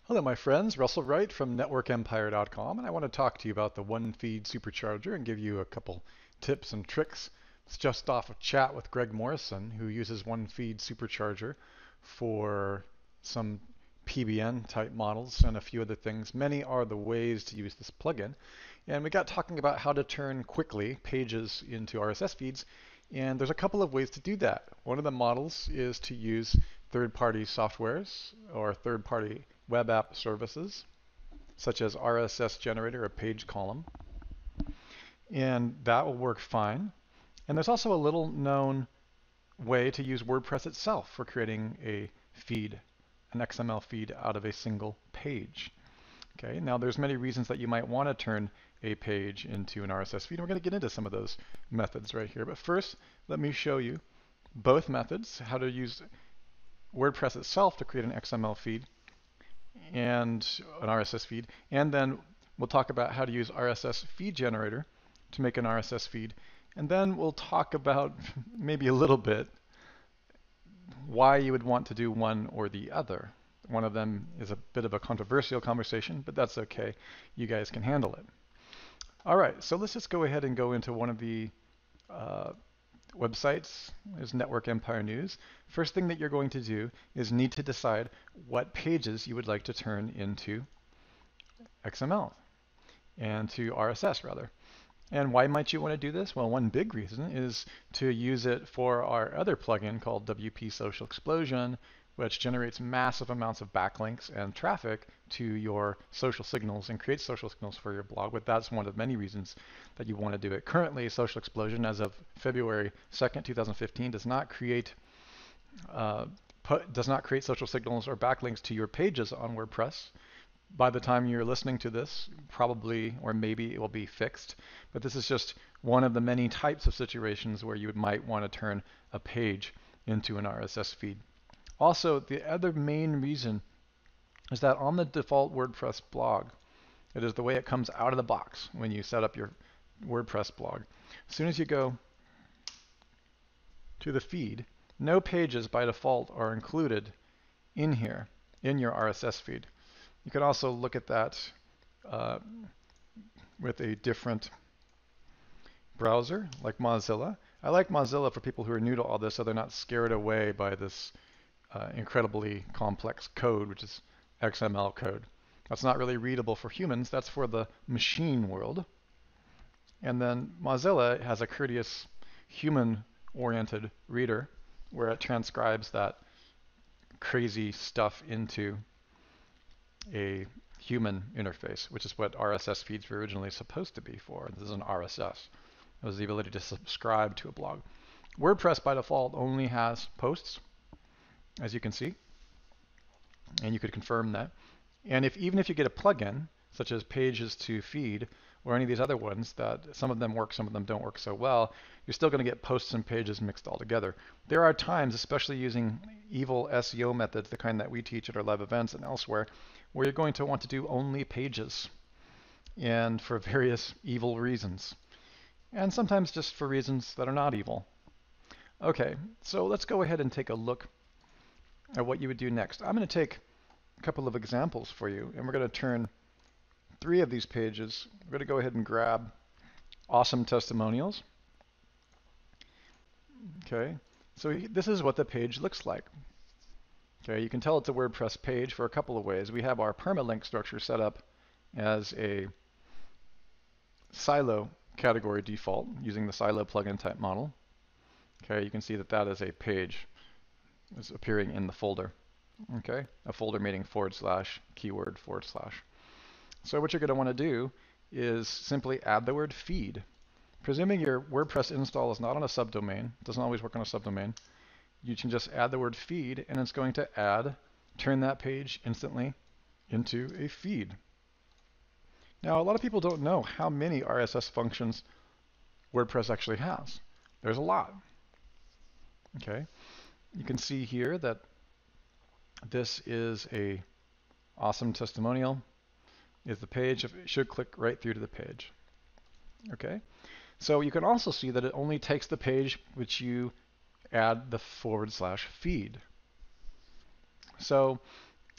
Hello, my friends. Russell Wright from networkempire.com, and I want to talk to you about the one feed supercharger and give you a couple tips and tricks. It's just off a chat with Greg Morrison, who uses one feed supercharger for some PBN type models and a few other things. Many are the ways to use this plugin. And we got talking about how to turn quickly pages into RSS feeds, and there's a couple of ways to do that. One of the models is to use third-party softwares or third-party web app services, such as RSS generator or page column, and that will work fine. And there's also a little known way to use WordPress itself for creating a feed, an XML feed out of a single page. Okay, now there's many reasons that you might want to turn a page into an RSS feed. And we're going to get into some of those methods right here. But first, let me show you both methods, how to use WordPress itself to create an XML feed and an RSS feed, and then we'll talk about how to use RSS feed generator to make an RSS feed, and then we'll talk about maybe a little bit why you would want to do one or the other. One of them is a bit of a controversial conversation, but that's okay. You guys can handle it. All right, so let's just go ahead and go into one of the websites. There's Network Empire News. First thing that you're going to do is need to decide what pages you would like to turn into XML and to RSS rather. And why might you want to do this? Well, one big reason is to use it for our other plugin called WP Social Explosion, which generates massive amounts of backlinks and traffic to your social signals and creates social signals for your blog. But that's one of many reasons that you want to do it. Currently, Social Explosion, as of February 2nd, 2015, does not create social signals or backlinks to your pages on WordPress. By the time you're listening to this, probably or maybe it will be fixed. But this is just one of the many types of situations where you might want to turn a page into an RSS feed. Also, the other main reason is that on the default WordPress blog, it is the way it comes out of the box when you set up your WordPress blog. As soon as you go to the feed, no pages by default are included in here, in your RSS feed. You can also look at that with a different browser like Mozilla. I like Mozilla for people who are new to all this so they're not scared away by this incredibly complex code, which is XML code. That's not really readable for humans. That's for the machine world. And then Mozilla has a courteous human-oriented reader where it transcribes that crazy stuff into a human interface, which is what RSS feeds were originally supposed to be for. This is an RSS. It was the ability to subscribe to a blog. WordPress by default only has posts, as you can see, and you could confirm that. And even if you get a plugin, such as Pages to Feed, or any of these other ones that some of them work, some of them don't work so well, you're still going to get posts and pages mixed all together. There are times, especially using evil SEO methods, the kind that we teach at our live events and elsewhere, where you're going to want to do only pages, and for various evil reasons, and sometimes just for reasons that are not evil. Okay, so let's go ahead and take a look at what you would do next. I'm going to take a couple of examples for you, and we're going to turn 3 of these pages. We're going to go ahead and grab awesome testimonials. Okay, so this is what the page looks like. Okay, you can tell it's a WordPress page for a couple of ways. We have our permalink structure set up as a silo category default using the silo plugin type model. Okay, you can see that that is a page is appearing in the folder. Okay, a folder meaning / keyword /. So what you're going to want to do is simply add the word feed. Presuming your WordPress install is not on a subdomain, doesn't always work on a subdomain, you can just add the word feed and it's going to turn that page instantly into a feed. Now, a lot of people don't know how many RSS functions WordPress actually has. There's a lot. Okay, you can see here that this is a awesome testimonial. Is the page, it should click right through to the page. Okay, so you can also see that it only takes the page which you add the / feed. So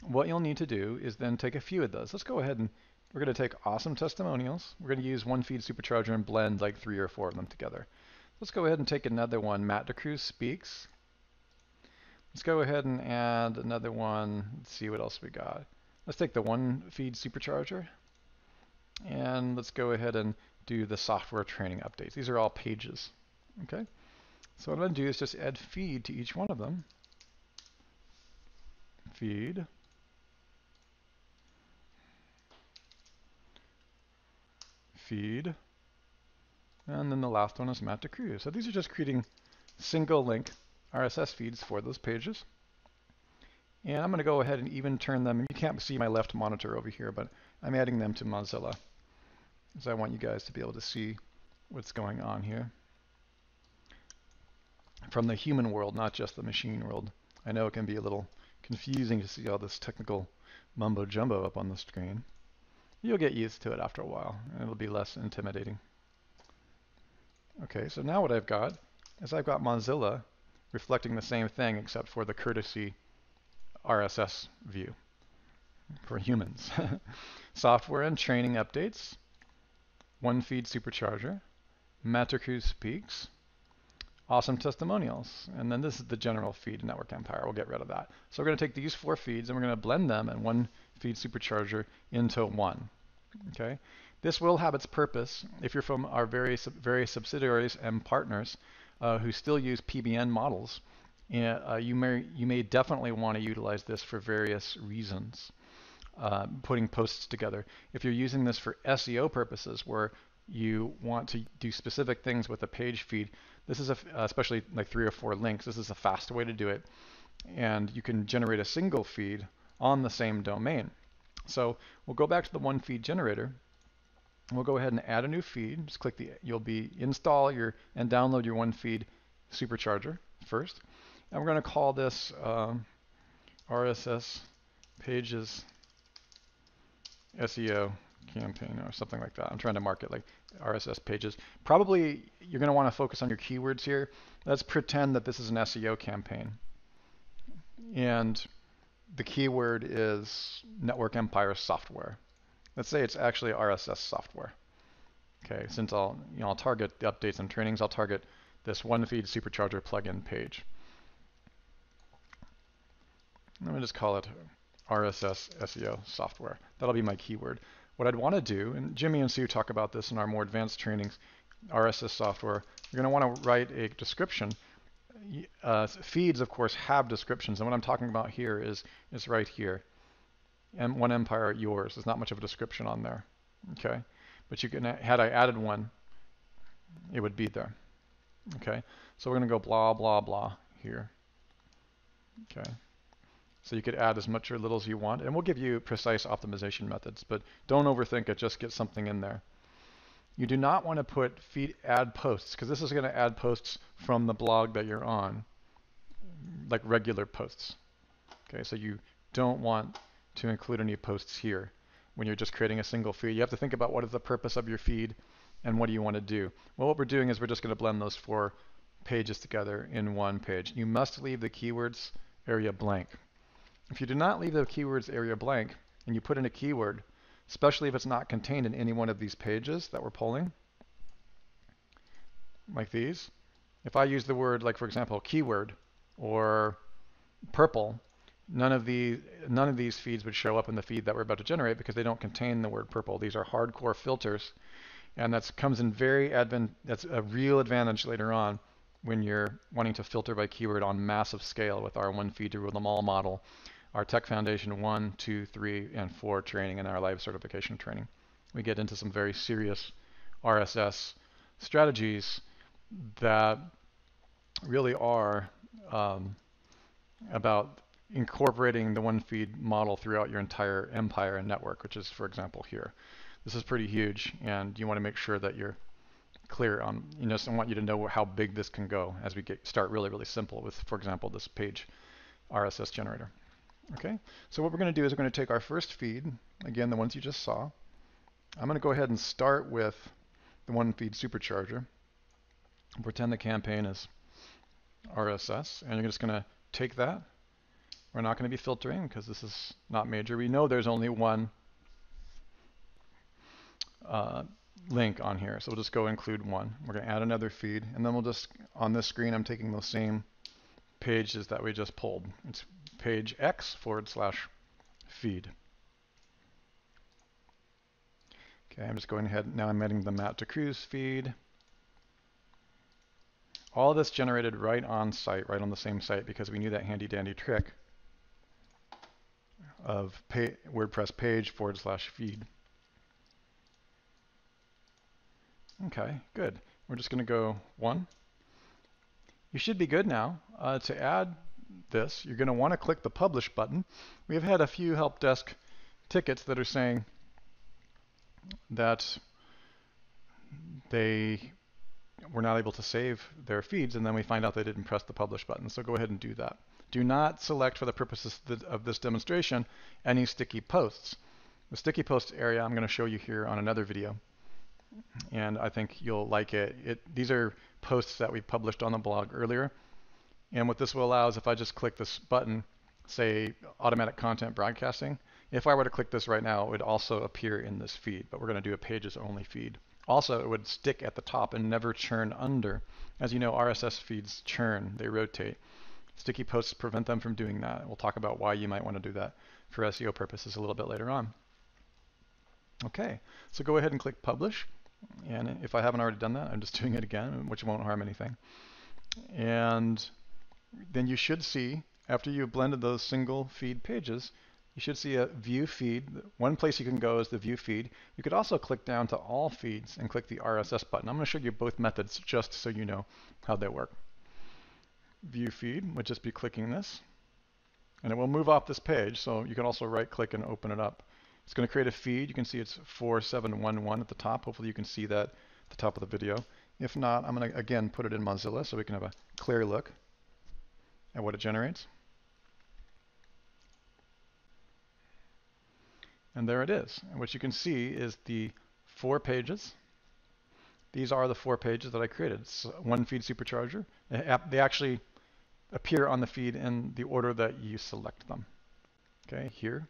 what you'll need to do is then take a few of those. Let's go ahead and we're going to take awesome testimonials. We're going to use one feed supercharger and blend like 3 or 4 of them together. Let's go ahead and take another one. Matt DeCruz speaks. Let's go ahead and add another one. Let's see what else we got. Let's take the one feed supercharger and let's go ahead and do the software training updates. These are all pages. Okay. So what I'm going to do is just add feed to each one of them. Feed. Feed. And then the last one is Matt DeCruz. So these are just creating single link RSS feeds for those pages. And I'm going to go ahead and even turn them. You can't see my left monitor over here, but I'm adding them to Mozilla, because I want you guys to be able to see what's going on here from the human world, not just the machine world. I know it can be a little confusing to see all this technical mumbo jumbo up on the screen. You'll get used to it after a while, and it'll be less intimidating. Okay, so now what I've got is I've got Mozilla reflecting the same thing except for the courtesy RSS view for humans. Software and training updates, one feed supercharger, Matt DeCruz speaks, awesome testimonials, and then this is the general feed network empire. We'll get rid of that. So we're going to take these 4 feeds and we're going to blend them and one feed supercharger into one. Okay, this will have its purpose if you're from our various subsidiaries and partners who still use PBN models. You may definitely want to utilize this for various reasons. Putting posts together. If you're using this for SEO purposes, where you want to do specific things with a page feed, this is especially like 3 or 4 links. This is a fast way to do it, and you can generate a single feed on the same domain. So we'll go back to the one feed generator. And we'll go ahead and add a new feed. Just click you'll install and download your one feed supercharger first. And we're going to call this RSS pages SEO campaign or something like that. I'm trying to mark it like RSS pages. Probably you're going to want to focus on your keywords here. Let's pretend that this is an SEO campaign. And the keyword is Network Empire software. Let's say it's actually RSS software. Okay, since I'll target the updates and trainings, I'll target this one feed supercharger plugin page. Let me just call it RSS SEO software. That'll be my keyword. What I'd want to do, and Jimmy and Sue talk about this in our more advanced trainings, RSS software, you're going to want to write a description. Feeds, of course, have descriptions, and what I'm talking about here is right here. And one empire yours. There's not much of a description on there. Okay, but you can, had I added one, it would be there. Okay, so we're going to go blah blah blah here. Okay. So you could add as much or little as you want, and we'll give you precise optimization methods, but don't overthink it, just get something in there. You do not want to put add posts, because this is going to add posts from the blog that you're on, like regular posts. Okay, so you don't want to include any posts here when you're just creating a single feed. You have to think about what is the purpose of your feed and what do you want to do. Well, what we're doing is we're just going to blend those 4 pages together in one page. You must leave the keywords area blank. If you do not leave the keywords area blank and you put in a keyword, especially if it's not contained in any one of these pages that we're pulling, like these, if I use the word, like for example, keyword or purple, none of these feeds would show up in the feed that we're about to generate because they don't contain the word purple. These are hardcore filters, and that's a real advantage later on when you're wanting to filter by keyword on massive scale with our one feed to rule them all model, our Tech Foundation 1, 2, 3, and 4 training, and our live certification training. We get into some very serious RSS strategies that really are about incorporating the one feed model throughout your entire empire and network, which is, for example, here. This is pretty huge, and you want to make sure that you're clear on, I want you to know how big this can go as we start really, really simple with, for example, this page RSS generator. Okay, so what we're going to do is we're going to take our first feed, again, the ones you just saw. I'm going to go ahead and start with the one feed supercharger. Pretend the campaign is RSS, and you're just going to take that We're not going to be filtering because this is not major. We know there's only one link on here, so we'll just go include one. We're going to add another feed, and then we'll just, on this screen, I'm taking those same pages that we just pulled. It's page X/feed. Okay, I'm just going ahead, now I'm adding the Matt to Cruise feed. All of this generated right on site, right on the same site, because we knew that handy dandy trick of WordPress page/feed. Okay, good. We're just going to go 1. You should be good now. To add this, you're going to want to click the Publish button. We have had a few help desk tickets that are saying that they were not able to save their feeds, and then we find out they didn't press the Publish button. So go ahead and do that. Do not select, for the purposes of this demonstration, any sticky posts. The sticky posts area I'm going to show you here on another video, and I think you'll like it. These are posts that we published on the blog earlier, and what this will allow is if I just click this button, say automatic content broadcasting, if I were to click this right now, it would also appear in this feed, but we're going to do a pages only feed. Also, it would stick at the top and never churn under. As you know, RSS feeds churn, they rotate. Sticky posts prevent them from doing that. We'll talk about why you might want to do that for SEO purposes a little bit later on. Okay, so go ahead and click Publish. And if I haven't already done that, I'm just doing it again, which won't harm anything. And then you should see, after you've blended those single feed pages, you should see a view feed. One place you can go is the view feed. You could also click down to all feeds and click the RSS button. I'm going to show you both methods just so you know how they work. View feed would just be clicking this, and it will move off this page, so you can also right click and open it up. It's going to create a feed. You can see it's 4711 at the top. Hopefully you can see that at the top of the video. If not, I'm going to again put it in Mozilla so we can have a clear look at what it generates. And there it is. And what you can see is the 4 pages. These are the 4 pages that I created. It's one feed supercharger. They actually appear on the feed in the order that you select them. Okay, here,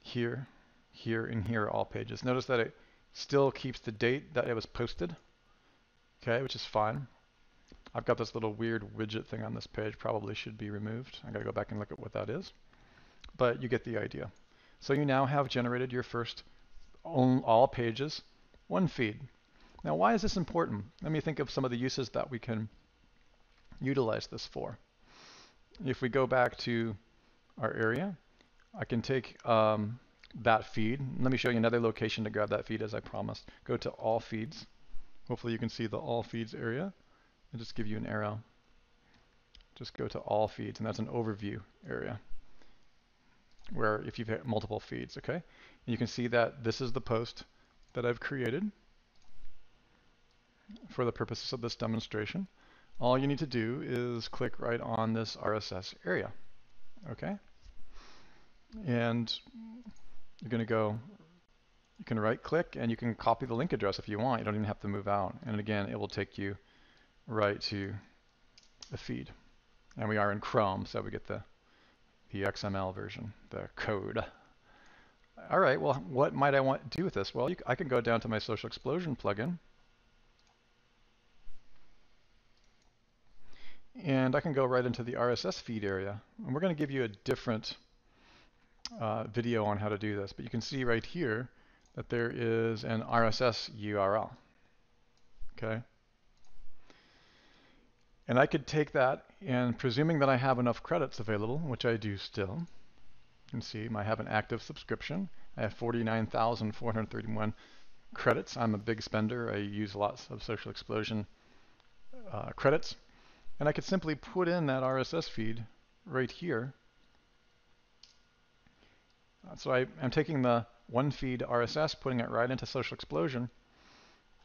here, here, and here are all pages. Notice that it still keeps the date that it was posted, okay, which is fine. I've got this little weird widget thing on this page, probably should be removed. I gotta go back and look at what that is, but you get the idea. So you now have generated your first all pages, one feed. Now, why is this important? Let me think of some of the uses that we can utilize this for. If we go back to our area, I can take that feed. Let me show you another location to grab that feed as I promised. Go to all feeds. Hopefully you can see the all feeds area. I'll just give you an arrow. Just go to all feeds, and that's an overview area where if you've hit multiple feeds, okay? And you can see that this is the post that I've created for the purposes of this demonstration. All you need to do is click right on this RSS area, okay? And you're going to go, you can right click and you can copy the link address if you want. You don't even have to move out. And again, it will take you right to the feed. And we are in Chrome, so we get the XML version, the code. All right, well, what might I want to do with this? Well, I can go down to my Social Explosion plugin, and I can go right into the RSS feed area. And we're going to give you a different video on how to do this, but you can see right here that there is an RSS URL, okay? And I could take that, and presuming that I have enough credits available, which I do still, you can see I have an active subscription. I have 49,431 credits. I'm a big spender. I use lots of Social Explosion credits. And I could simply put in that RSS feed right here. So I'm taking the one feed RSS, putting it right into Social Explosion.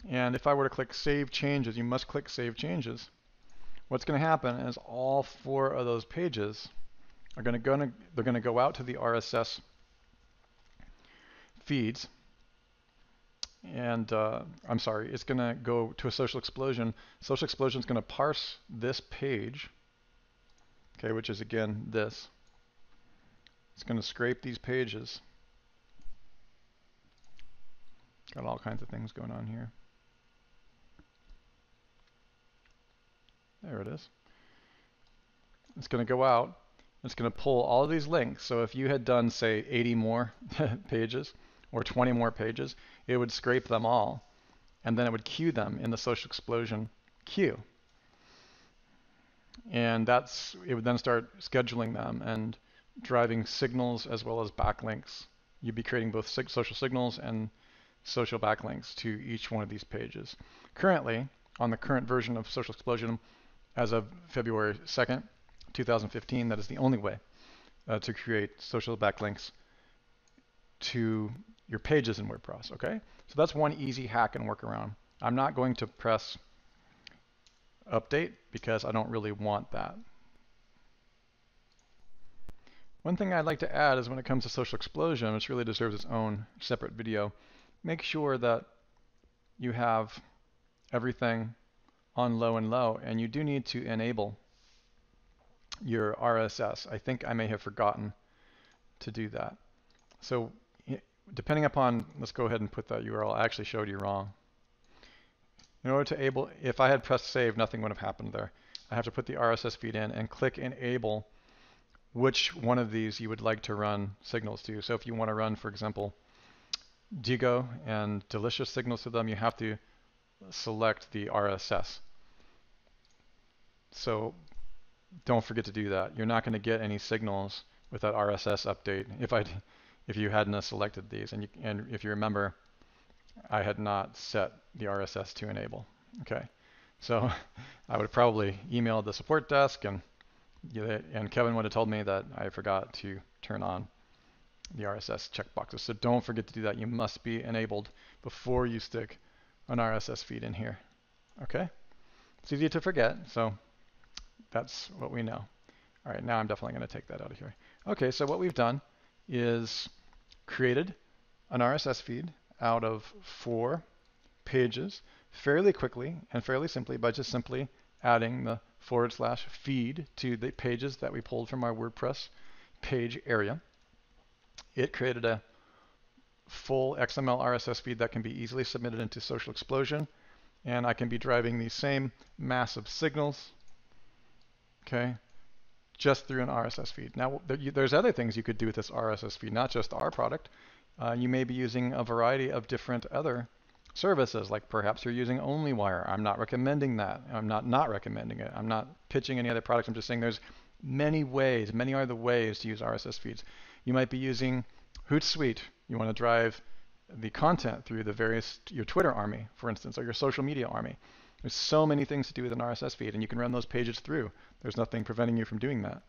And if I were to click Save Changes, you must click Save Changes. What's going to happen is all 4 of those pages are going to go out to the RSS feeds, and I'm sorry, it's going to go to a Social Explosion. Social Explosion is going to parse this page, okay, which is again this, It's going to scrape these pages. Got all kinds of things going on here. There it is. It's going to go out. It's going to pull all of these links. So if you had done, say, 80 more pages or 20 more pages, it would scrape them all. And then it would queue them in the Social Explosion queue. And it would then start scheduling them and driving signals as well as backlinks. You'd be creating both social signals and social backlinks to each one of these pages. Currently, on the current version of Social Explosion, as of February 2nd, 2015, that is the only way to create social backlinks to your pages in WordPress, okay? So that's one easy hack and workaround. I'm not going to press update because I don't really want that. One thing I'd like to add is when it comes to Social Explosion, which really deserves its own separate video, make sure that you have everything on low and low, and you do need to enable your RSS. I think I may have forgotten to do that. So depending upon, let's go ahead and put that URL. I actually showed you wrong. In order to enable, if I had pressed save, nothing would have happened there. I have to put the RSS feed in and click enable which one of these you would like to run signals to. So if you want to run, for example, Digo and Delicious signals to them, you have to select the RSS. So don't forget to do that. You're not going to get any signals with that RSS update if you hadn't selected these. And if you remember, I had not set the RSS to enable. Okay, so I would probably email the support desk, and Kevin would have told me that I forgot to turn on the RSS checkboxes. So don't forget to do that. You must be enabled before you stick an RSS feed in here. Okay, it's easy to forget, so that's what we know. All right, now I'm definitely going to take that out of here. Okay, so what we've done is created an RSS feed out of 4 pages fairly quickly and fairly simply by just simply adding the /feed to the pages that we pulled from our WordPress page area. It created a full XML RSS feed that can be easily submitted into Social Explosion, and I can be driving these same massive signals, okay, just through an RSS feed. Now, there's other things you could do with this RSS feed, not just our product. You may be using a variety of different other services, like perhaps you're using OnlyWire. I'm not recommending that. I'm not recommending it. I'm not pitching any other products. I'm just saying there's many other ways to use RSS feeds. You might be using Hootsuite. You want to drive the content through your Twitter army, for instance, or your social media army. There's so many things to do with an RSS feed, and you can run those pages through. There's nothing preventing you from doing that.